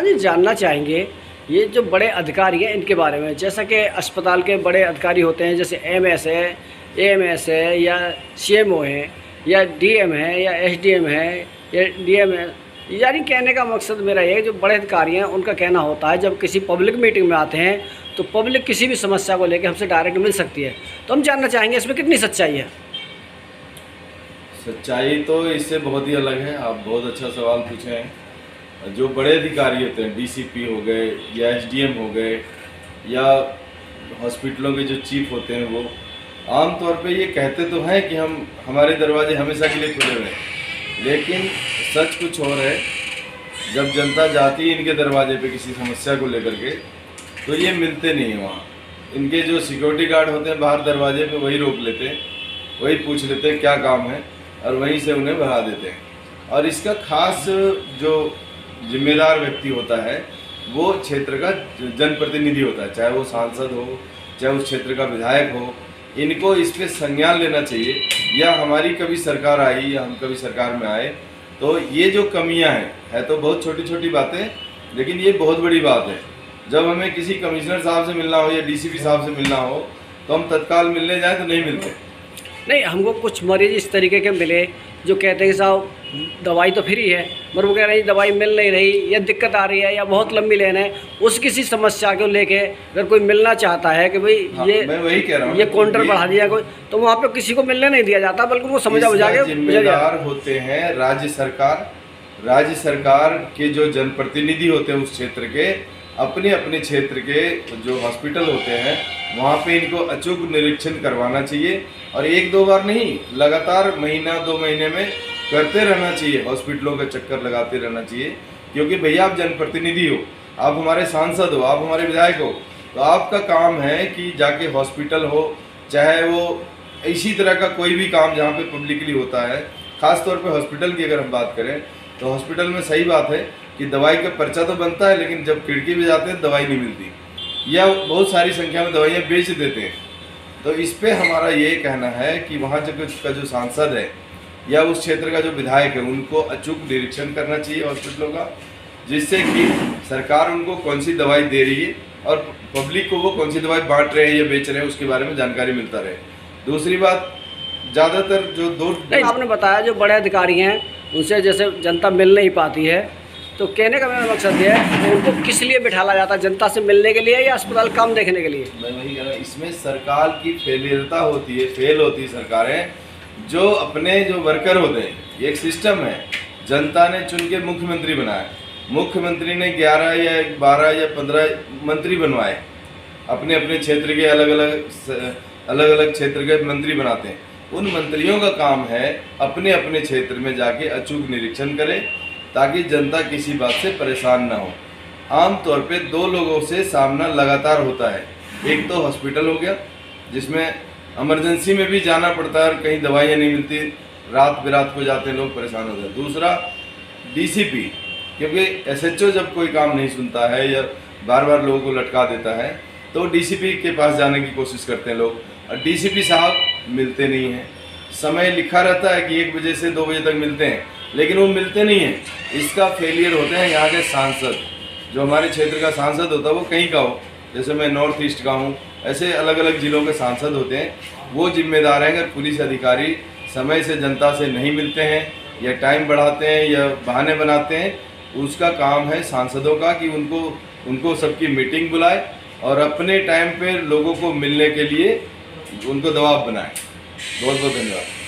जी जानना चाहेंगे ये जो बड़े अधिकारी हैं इनके बारे में, जैसा कि अस्पताल के बड़े अधिकारी होते हैं जैसे एमएस है, एएमएस है, या सीएमओ है, या डीएम है, या एसडीएम है, या डीएम है। यानी कहने का मकसद मेरा ये है, जो बड़े अधिकारी हैं उनका कहना होता है जब किसी पब्लिक मीटिंग में आते हैं तो पब्लिक किसी भी समस्या को लेकर हमसे डायरेक्ट मिल सकती है। तो हम जानना चाहेंगे इसमें कितनी सच्चाई है। सच्चाई तो इससे बहुत ही अलग है। आप बहुत अच्छा सवाल पूछे हैं। जो बड़े अधिकारी होते हैं, डीसीपी हो गए या एसडीएम हो गए या हॉस्पिटलों के जो चीफ होते हैं, वो आम तौर पे ये कहते तो हैं कि हमारे दरवाजे हमेशा के लिए खुले हुए हैं, लेकिन सच कुछ और है। जब जनता जाती है इनके दरवाजे पे किसी समस्या को लेकर के, तो ये मिलते नहीं हैं। वहाँ इनके जो सिक्योरिटी गार्ड होते हैं बाहर दरवाजे पे, वही रोक लेते हैं, वही पूछ लेते हैं क्या काम है, और वहीं से उन्हें बढ़ा देते हैं। और इसका खास जो जिम्मेदार व्यक्ति होता है वो क्षेत्र का जनप्रतिनिधि होता है, चाहे वो सांसद हो, चाहे उस क्षेत्र का विधायक हो। इनको इस पर संज्ञान लेना चाहिए। या हमारी कभी सरकार आई या हम कभी सरकार में आए तो ये जो कमियां हैं, है तो बहुत छोटी छोटी बातें, लेकिन ये बहुत बड़ी बात है। जब हमें किसी कमिश्नर साहब से मिलना हो या डीसीपी साहब से मिलना हो तो हम तत्काल मिलने जाएं तो नहीं मिलते। नहीं, हमको कुछ मरीज इस तरीके के मिले जो कहते हैं कि साहब दवाई तो फ्री है, मगर वो कह रहे हैं दवाई मिल नहीं रही, या दिक्कत आ रही है, या बहुत लंबी लाइन है। उस किसी समस्या को लेके अगर कोई मिलना चाहता है कि भाई मैं वही कह रहा हूँ, ये काउंटर बढ़ा दिया कोई, तो वहाँ पे किसी को मिलने नहीं दिया जाता, बल्कि वो समझा बुझा के जिम्मेदार होते हैं राज्य सरकार के जो जनप्रतिनिधि होते हैं उस क्षेत्र के, अपने अपने क्षेत्र के जो हॉस्पिटल होते हैं वहाँ पे इनको अचूक निरीक्षण करवाना चाहिए। और एक दो बार नहीं, लगातार महीना 2 महीने में करते रहना चाहिए। हॉस्पिटलों का चक्कर लगाते रहना चाहिए, क्योंकि भैया आप जनप्रतिनिधि हो, आप हमारे सांसद हो, आप हमारे विधायक हो, तो आपका काम है कि जाके हॉस्पिटल हो, चाहे वो इसी तरह का कोई भी काम जहाँ पे पब्लिकली होता है, खासतौर पर हॉस्पिटल की अगर हम बात करें तो हॉस्पिटल में सही बात है कि दवाई का पर्चा तो बनता है, लेकिन जब खिड़की में जाते हैं दवाई नहीं मिलती, या बहुत सारी संख्या में दवाइयाँ बेच देते हैं। तो इस पे हमारा ये कहना है कि वहाँ का जो सांसद है या उस क्षेत्र का जो विधायक है, उनको अचूक निरीक्षण करना चाहिए हॉस्पिटलों का, जिससे कि सरकार उनको कौन सी दवाई दे रही है और पब्लिक को वो कौन सी दवाई बांट रहे हैं या बेच रहे हैं उसके बारे में जानकारी मिलता रहे। दूसरी बात, ज़्यादातर जो आपने बताया जो बड़े अधिकारी हैं उनसे जैसे जनता मिल नहीं पाती है, तो कहने का मेरा मकसद ये है कि उनको किस लिए बिठाला जाता है, जनता से मिलने के लिए या अस्पताल काम देखने के लिए? मैं वही कह रहा हूँ, इसमें सरकार की फेलियरता होती है, फेल होती है सरकारें। जो अपने जो वर्कर होते हैं, ये एक सिस्टम है, जनता ने चुन के मुख्यमंत्री बनाया, मुख्यमंत्री ने 11 या 12 या 15 मंत्री बनवाए, अपने अपने क्षेत्र के अलग अलग क्षेत्र के मंत्री बनाते हैं। उन मंत्रियों का काम है अपने अपने क्षेत्र में जाके अचूक निरीक्षण करें, ताकि जनता किसी बात से परेशान ना हो। आम तौर पे 2 लोगों से सामना लगातार होता है। एक तो हॉस्पिटल हो गया, जिसमें इमरजेंसी में भी जाना पड़ता है और कहीं दवाइयाँ नहीं मिलती, रात बिरात को जाते हैं, लोग परेशान होते हैं। दूसरा डीसीपी, क्योंकि एसएचओ जब कोई काम नहीं सुनता है या बार बार लोगों को लटका देता है तो डीसीपी के पास जाने की कोशिश करते हैं लोग, और डीसीपी साहब मिलते नहीं हैं। समय लिखा रहता है कि 1 बजे से 2 बजे तक मिलते हैं, लेकिन वो मिलते नहीं हैं। इसका फेलियर होते हैं यहाँ के सांसद। जो हमारे क्षेत्र का सांसद होता है वो कहीं का हो, जैसे मैं नॉर्थ ईस्ट का हूँ, ऐसे अलग अलग ज़िलों के सांसद होते हैं, वो जिम्मेदार हैं। अगर पुलिस अधिकारी समय से जनता से नहीं मिलते हैं या टाइम बढ़ाते हैं या बहाने बनाते हैं, उसका काम है सांसदों का कि उनको सबकी मीटिंग बुलाए और अपने टाइम पे लोगों को मिलने के लिए उनको दबाव बनाए। बहुत बहुत धन्यवाद।